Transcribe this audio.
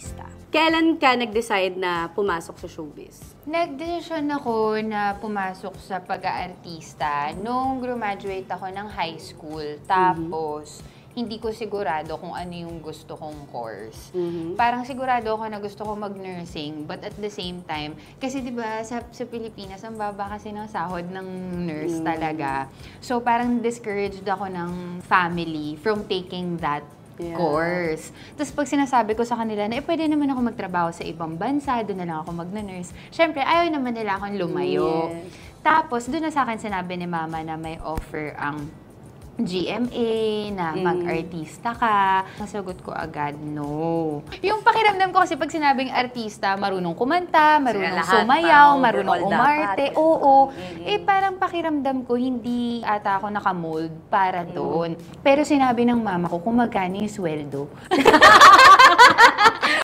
artista. Kailan ka nag-decide na pumasok sa showbiz? Nag-desisyon ako na pumasok sa pag-aartista nung graduate ako ng high school. Tapos, hindi ko sigurado kung ano yung gusto kong course. Parang sigurado ako na gusto ko mag-nursing, but at the same time, kasi diba sa Pilipinas, ang baba kasi ng sahod ng nurse talaga. So parang discouraged ako ng family from taking that course. Tapos pag sinasabi ko sa kanila na pwede naman ako magtrabaho sa ibang bansa, doon na lang ako mag-nurse. Siyempre, ayaw naman nila akong lumayo. Tapos, doon na sa akin sinabi ni mama na may offer ang GMA, na mag-artista ka. Nasagot ko agad, no. Yung pakiramdam ko kasi pag sinabing artista, marunong kumanta, marunong sumayaw, marunong umarte. Oo. Parang pakiramdam ko, hindi ata ako nakamold para doon. Pero sinabi ng mama ko kung magkano yung sweldo.